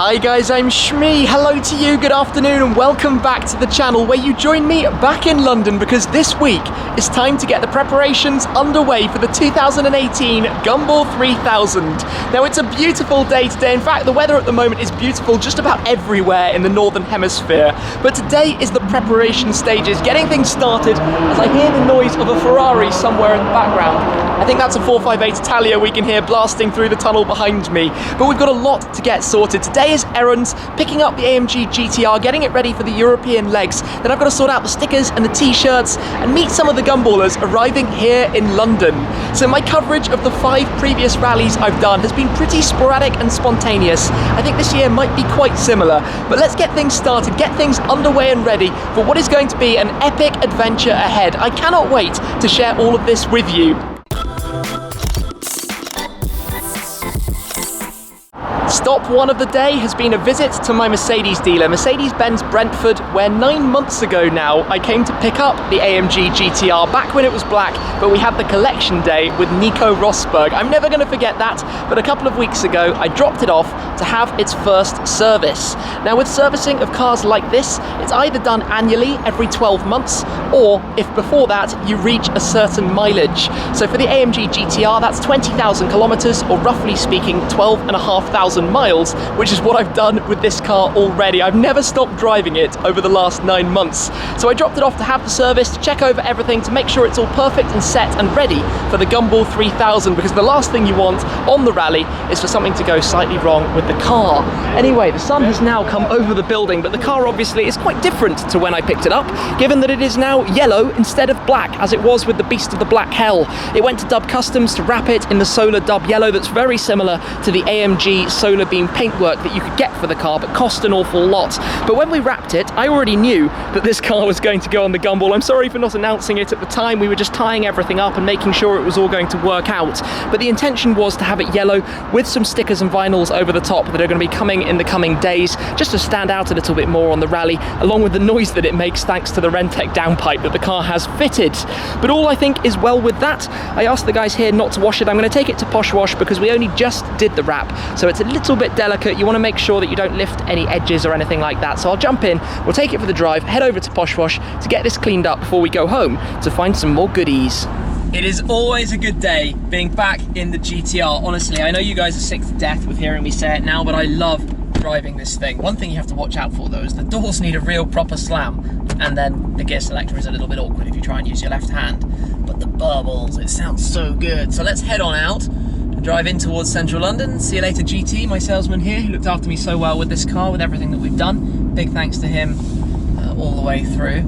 Hi guys, I'm Shmee. Hello to you, good afternoon, and welcome back to the channel where you join me back in London because this week it's time to get the preparations underway for the 2018 Gumball 3000. Now it's a beautiful day today. In fact, the weather at the moment is beautiful just about everywhere in the Northern Hemisphere. But today is the preparation stages, getting things started as I hear the noise of a Ferrari somewhere in the background. I think that's a 458 Italia we can hear blasting through the tunnel behind me. But we've got a lot to get sorted. Today is Errands, picking up the AMG GTR, getting it ready for the European legs. Then I've got to sort out the stickers and the t-shirts and meet some of the Gumballers arriving here in London. So my coverage of the 5 previous rallies I've done has been pretty sporadic and spontaneous. I think this year might be quite similar. But let's get things started, get things underway and ready for what is going to be an epic adventure ahead. I cannot wait to share all of this with you. Stop one of the day has been a visit to my Mercedes dealer, Mercedes-Benz Brentford, where 9 months ago now I came to pick up the AMG GTR back when it was black, but we had the collection day with Nico Rosberg. I'm never going to forget that, but a couple of weeks ago I dropped it off to have its first service. Now with servicing of cars like this, it's either done annually every 12 months, or if before that you reach a certain mileage. So for the AMG GTR, that's 20,000 kilometers, or roughly speaking 12,500 miles, which is what I've done with this car already. I've never stopped driving it over the last 9 months. So I dropped it off to have the service, to check over everything, to make sure it's all perfect and set and ready for the Gumball 3000, because the last thing you want on the rally is for something to go slightly wrong with the car. Anyway, the sun has now come over the building, but the car obviously is quite different to when I picked it up, given that it is now yellow instead of black, as it was with the Beast of the Black Hell. It went to Dub Customs to wrap it in the Solar Dub Yellow that's very similar to the AMG Solar Beam paintwork that you could get for the car, but cost an awful lot. But when we wrapped it, I already knew that this car was going to go on the Gumball. I'm sorry for not announcing it at the time. We were just tying everything up and making sure it was all going to work out. But the intention was to have it yellow with some stickers and vinyls over the top that are going to be coming in the coming days, just to stand out a little bit more on the rally, along with the noise that it makes thanks to the Rentec downpipe that the car has fitted. But all I think is well with that. I asked the guys here not to wash it. I'm going to take it to Posh Wash because we only just did the wrap, so it's a little bit delicate. You want to make sure that you don't lift any edges or anything like that. So I'll jump in, we'll take it for the drive, head over to Posh Wash to get this cleaned up before we go home to find some more goodies. It is always a good day being back in the GTR. Honestly, I know you guys are sick to death with hearing me say it now, but I love driving this thing. One thing you have to watch out for though is the doors need a real proper slam, and then the gear selector is a little bit awkward if you try and use your left hand. But the bubbles, it sounds so good. So let's head on out and drive in towards central London. See you later, GT, my salesman here, who looked after me so well with this car, with everything that we've done. Big thanks to him all the way through.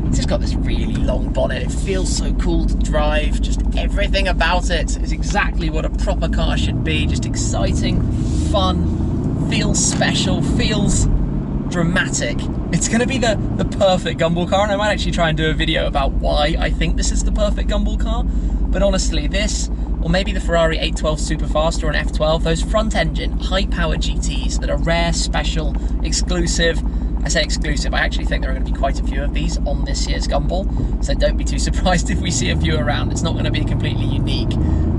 It's just got this really long bonnet. It feels so cool to drive. Just everything about it is exactly what a proper car should be. Just exciting, fun, feels special, feels dramatic. It's going to be the perfect Gumball car, and I might actually try and do a video about why I think this is the perfect Gumball car. But honestly, this, or maybe the Ferrari 812 Superfast or an F12, those front engine, high power GTs that are rare, special, exclusive. I say exclusive, I actually think there are going to be quite a few of these on this year's Gumball, so don't be too surprised if we see a few around. It's not going to be completely unique,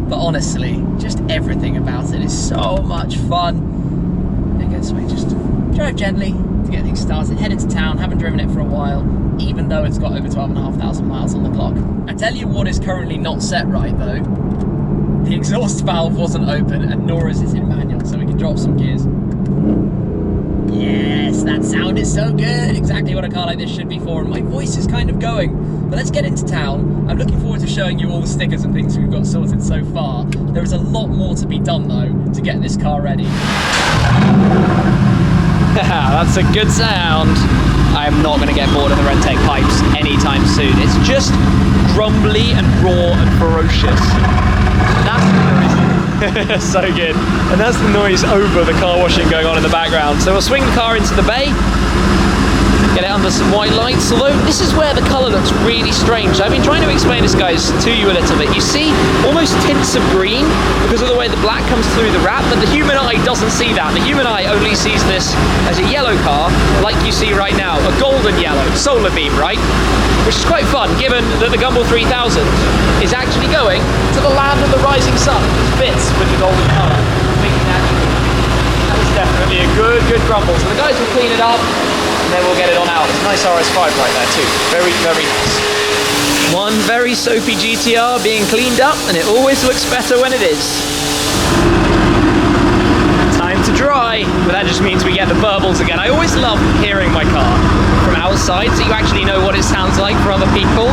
but honestly, just everything about it is so much fun. I guess we just drive gently to get things started, head into town. Haven't driven it for a while, even though it's got over 12,500 miles on the clock. I tell you what is currently not set right though. The exhaust valve wasn't open, and nor is it in manual, so we can drop some gears. Yes, that sound is so good. Exactly what a car like this should be for, and my voice is kind of going. But let's get into town. I'm looking forward to showing you all the stickers and things we've got sorted so far. There is a lot more to be done though to get this car ready. That's a good sound. I'm not going to get bored of the Rentec pipes anytime soon. It's just grumbly and raw and ferocious. That's the noise. So good. And that's the noise over the car washing going on in the background. So we'll swing the car into the bay, get it under some white lights, although this is where the colour looks really strange. I've been trying to explain this, guys, to you a little bit. You see almost tints of green because of the way the black comes through the wrap, but the human eye doesn't see that. The human eye only sees this as a yellow car, like you see right now, a golden yellow, solar beam, right? Which is quite fun, given that the Gumball 3000 is actually going to the land of the rising sun, which fits with the golden colour, making that unique. That is definitely a good good grumble. So the guys will clean it up and then we'll get it on out. It's a nice RS5 right there too. Very, very nice. One very soapy GTR being cleaned up, and it always looks better when it is. Time to dry, but that just means we get the burbles again. I always love hearing my car from outside, so you actually know what it sounds like for other people.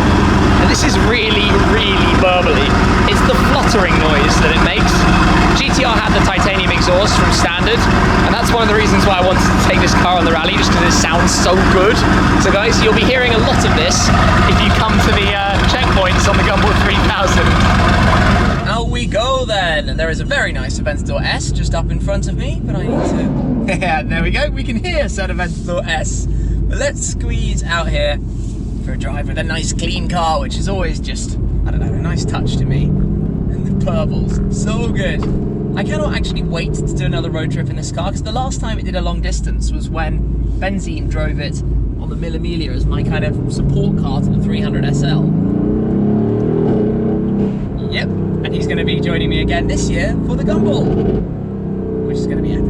And this is really, really burbly. It's the fluttering noise that it makes. GTR had the titanium exhaust from standard, and that's one of the reasons why I wanted to take this car on the rally, just because it sounds so good. So guys, you'll be hearing a lot of this if you come to the checkpoints on the Gumball 3000. Out we go then, and there is a very nice Aventador S just up in front of me, but I need to... Yeah, there we go, we can hear said Aventador S. But let's squeeze out here for a drive with a nice clean car, which is always just, I don't know, a nice touch to me. And the purples, so good. I cannot actually wait to do another road trip in this car, because the last time it did a long distance was when Benzine drove it on the Mille Miglia as my kind of support car to the 300 SL. Yep, and he's going to be joining me again this year for the Gumball, which is going to be epic.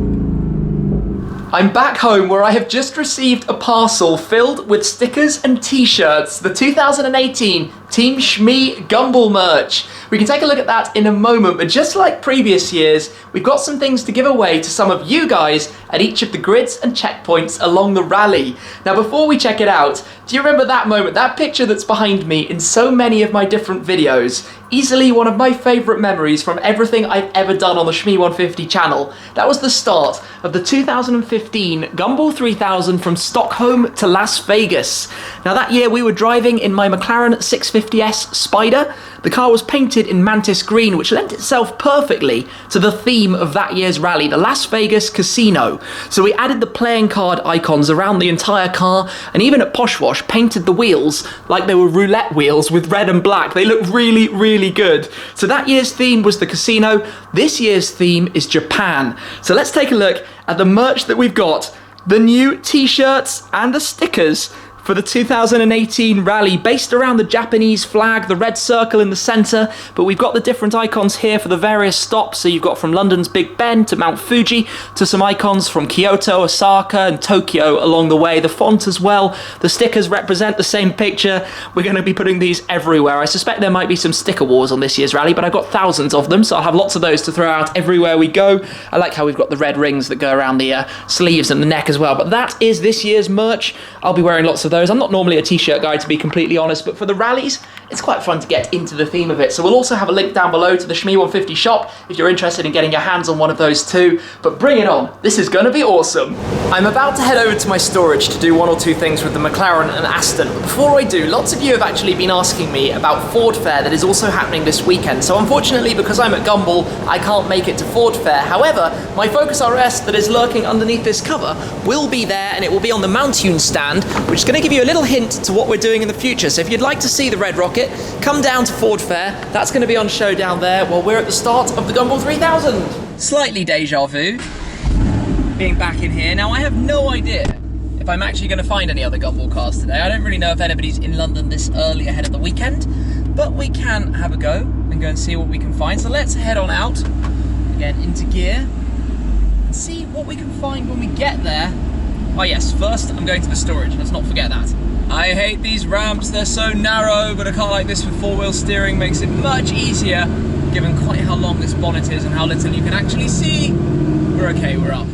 I'm back home where I have just received a parcel filled with stickers and t-shirts, the 2018 Team Shmee Gumball merch. We can take a look at that in a moment, but just like previous years, we've got some things to give away to some of you guys at each of the grids and checkpoints along the rally. Now before we check it out, do you remember that moment, that picture that's behind me in so many of my different videos? Easily one of my favourite memories from everything I've ever done on the Shmee 150 channel. That was the start of the 2015 Gumball 3000 from Stockholm to Las Vegas. Now that year we were driving in my McLaren 650S Spider. The car was painted in mantis green, which lent itself perfectly to the theme of that year's rally, the Las Vegas Casino. So we added the playing card icons around the entire car, and even at Poshwash painted the wheels like they were roulette wheels with red and black. They looked really, really good. So that year's theme was the casino. This year's theme is Japan. So let's take a look at the merch that we've got. The new t-shirts and the stickers for the 2018 rally, based around the Japanese flag, the red circle in the centre, but we've got the different icons here for the various stops. So you've got from London's Big Ben to Mount Fuji, to some icons from Kyoto, Osaka and Tokyo along the way. The font as well, the stickers represent the same picture. We're going to be putting these everywhere. I suspect there might be some sticker wars on this year's rally, but I've got thousands of them, so I'll have lots of those to throw out everywhere we go. I like how we've got the red rings that go around the sleeves and the neck as well, but that is this year's merch. I'll be wearing lots of those. I'm not normally a t-shirt guy, to be completely honest, but for the rallies, it's quite fun to get into the theme of it. So we'll also have a link down below to the Shmee 150 shop if you're interested in getting your hands on one of those too. But bring it on, this is going to be awesome. I'm about to head over to my storage to do one or two things with the McLaren and Aston. But before I do, lots of you have actually been asking me about Ford Fair that is also happening this weekend. So unfortunately, because I'm at Gumball, I can't make it to Ford Fair. However, my Focus RS that is lurking underneath this cover will be there, and it will be on the Mountune stand, which is going to give you a little hint to what we're doing in the future. So if you'd like to see the Red Rocket, come down to Ford Fair. That's going to be on show down there while we're at the start of the Gumball 3000. Slightly deja vu, being back in here. Now I have no idea if I'm actually going to find any other Gumball cars today. I don't really know if anybody's in London this early ahead of the weekend, but we can have a go and see what we can find. So let's head on out, again into gear, and see what we can find when we get there. Oh yes, first I'm going to the storage, let's not forget that. I hate these ramps, they're so narrow, but a car like this with four-wheel steering makes it much easier, given quite how long this bonnet is and how little you can actually see. We're okay, we're up.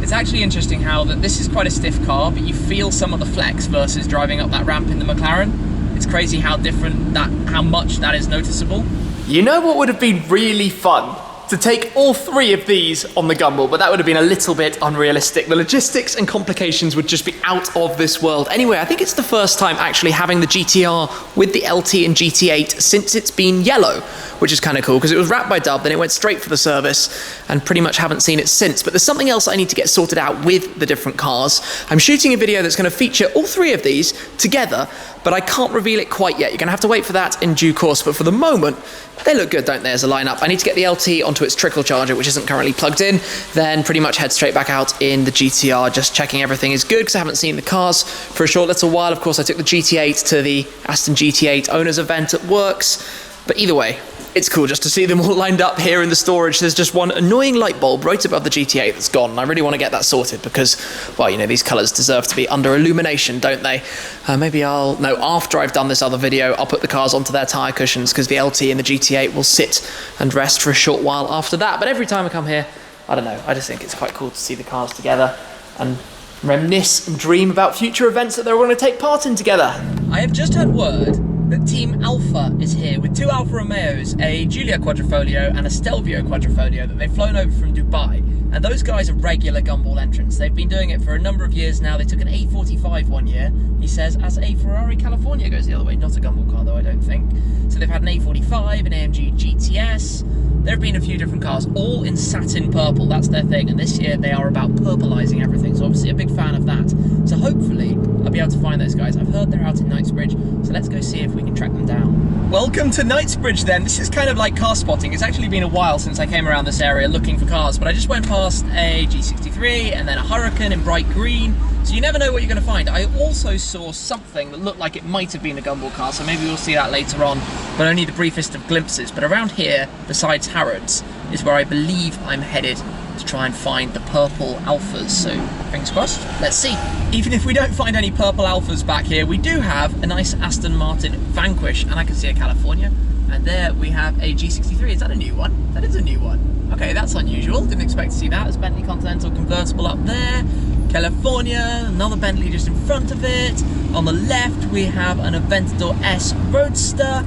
It's actually interesting how that this is quite a stiff car, but you feel some of the flex versus driving up that ramp in the McLaren. It's crazy how different how much that is noticeable. You know what would have been really fun? To take all three of these on the Gumball, but that would have been a little bit unrealistic. The logistics and complications would just be out of this world. Anyway, I think it's the first time actually having the GTR with the LT and GT8 since it's been yellow, which is kind of cool because it was wrapped by Dub, then it went straight for the service, and pretty much haven't seen it since. But there's something else I need to get sorted out with the different cars. I'm shooting a video that's going to feature all three of these together, but I can't reveal it quite yet. You're going to have to wait for that in due course, but for the moment, they look good, don't they, as a lineup. I need to get the LT onto its trickle charger, which isn't currently plugged in, then pretty much head straight back out in the GTR, just checking everything is good, because I haven't seen the cars for a short little while. Of course, I took the GT8 to the Aston GT8 owners event at Works, but either way, It's cool just to see them all lined up here in the storage. There's just one annoying light bulb right above the GT8 that's gone, and I really want to get that sorted because, well, you know, these colours deserve to be under illumination, don't they? After I've done this other video, I'll put the cars onto their tyre cushions because the LT and the GT8 will sit and rest for a short while after that. But every time I come here, I don't know, I just think it's quite cool to see the cars together and reminisce and dream about future events that they're going to take part in together. I have just had word that Team Alpha is here with 2 Alfa Romeos, a Giulia Quadrifoglio and a Stelvio Quadrifoglio that they've flown over from Dubai. And those guys are regular Gumball entrants. They've been doing it for a number of years now. They took an A45 one year, he says, as a Ferrari California goes the other way. Not a Gumball car though, I don't think. So they've had an A45, an AMG GTS. There have been a few different cars, all in satin purple. That's their thing. And this year they are about purplising everything. So obviously a big fan of that. So hopefully I'll be able to find those guys. I've heard they're out in Knightsbridge. So let's go see if we can track them down. Welcome to Knightsbridge then. This is kind of like car spotting. It's actually been a while since I came around this area looking for cars, but I just went past a G63 and then a Hurricane in bright green. So you never know what you're going to find. I also saw something that looked like it might have been a Gumball car, so maybe we'll see that later on, but only the briefest of glimpses. But around here, besides Harrods, is where I believe I'm headed to try and find the purple Alphas. So fingers crossed, let's see. Even if we don't find any purple Alphas back here, we do have a nice Aston Martin Vanquish, and I can see a California. And there we have a G63. Is that a new one? That is a new one. Okay, that's unusual. Didn't expect to see that. There's Bentley Continental convertible up there. California, another Bentley just in front of it. On the left, we have an Aventador S Roadster.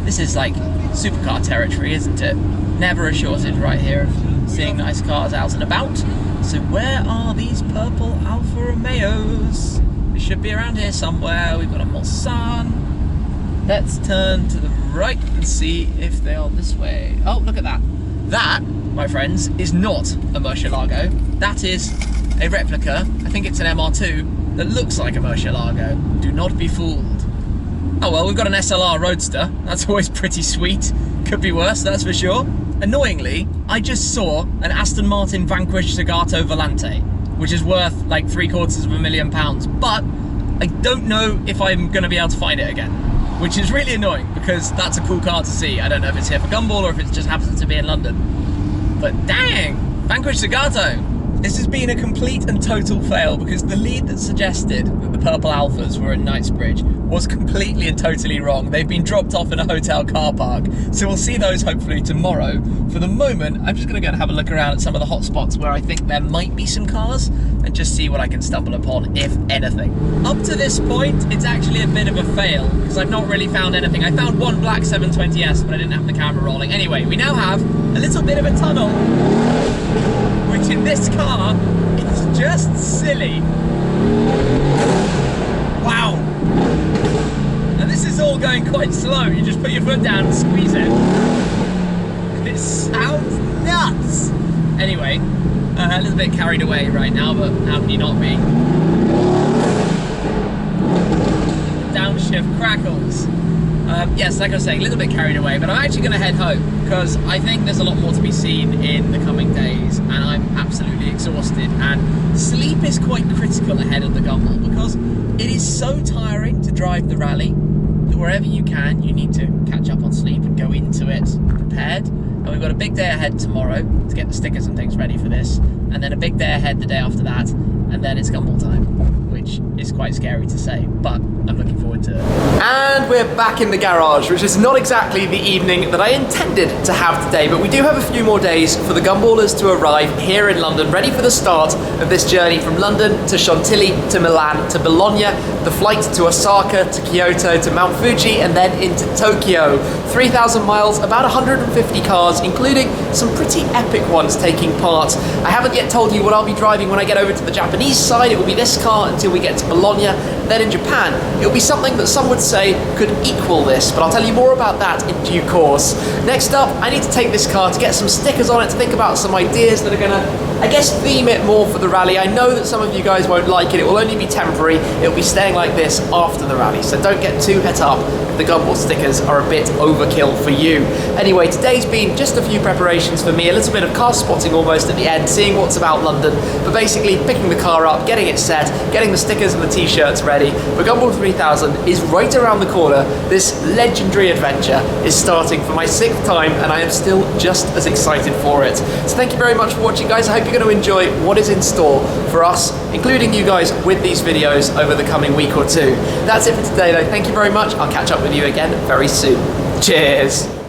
This is like supercar territory, isn't it? Never a shortage right here of seeing nice cars out and about. So where are these purple Alfa Romeos? They should be around here somewhere. We've got a Mulsanne. Let's turn to the right and see if they are this way. Oh, look at that. That, my friends, is not a Murcielago. That is a replica, I think it's an MR2, that looks like a Murcielago. Do not be fooled. Oh well, we've got an SLR Roadster. That's always pretty sweet. Could be worse, that's for sure. Annoyingly, I just saw an Aston Martin Vanquish Zagato Volante, which is worth like £750,000, but I don't know if I'm going to be able to find it again, which is really annoying because that's a cool car to see. I don't know if it's here for Gumball or if it just happens to be in London. But dang, Vanquish Zagato. This has been a complete and total fail because the lead that suggested that the purple Alphas were in Knightsbridge was completely and totally wrong. They've been dropped off in a hotel car park, so we'll see those hopefully tomorrow. For the moment, I'm just going to go and have a look around at some of the hot spots where I think there might be some cars and just see what I can stumble upon, if anything. Up to this point, it's actually a bit of a fail because I've not really found anything. I found one black 720S, but I didn't have the camera rolling. Anyway, we now have a little bit of a tunnel, which in this car is just silly. Wow. And this is all going quite slow. You just put your foot down and squeeze it. It sounds nuts. Anyway, a little bit carried away right now, but how can you not be? Downshift crackles. Yes, like I was saying, a little bit carried away, but I'm actually going to head home because I think there's a lot more to be seen in the coming days, and I'm absolutely exhausted, and sleep is quite critical ahead of the Gumball because it is so tiring to drive the rally that wherever you can, you need to catch up on sleep and go into it prepared. And we've got a big day ahead tomorrow to get the stickers and things ready for this, and then a big day ahead the day after that, and then it's Gumball time, which is quite scary to say, but I'm looking forward to it. And we're back in the garage, which is not exactly the evening that I intended to have today, but we do have a few more days for the Gumballers to arrive here in London, ready for the start of this journey from London to Chantilly to Milan to Bologna, the flight to Osaka to Kyoto to Mount Fuji, and then into Tokyo. 3,000 miles, about 150 cars, including some pretty epic ones taking part. I haven't yet told you what I'll be driving when I get over to the Japanese side. It will be this car until we get to Bologna. Then in Japan, it'll be something that some would say could equal this, but I'll tell you more about that in due course. Next up, I need to take this car to get some stickers on it, to think about some ideas that are gonna I guess, theme it more for the rally. I know that some of you guys won't like it. It will only be temporary. It will be staying like this after the rally. So don't get too het up if the Gumball stickers are a bit overkill for you. Anyway, today's been just a few preparations for me, a little bit of car spotting almost at the end, seeing what's about London, but basically picking the car up, getting it set, getting the stickers and the t-shirts ready. But Gumball 3000 is right around the corner. This legendary adventure is starting for my 6th time, and I am still just as excited for it. So thank you very much for watching, guys. I hope you're going to enjoy what is in store for us, including you guys, with these videos over the coming week or two. That's it for today, though. Thank you very much. I'll catch up with you again very soon. Cheers.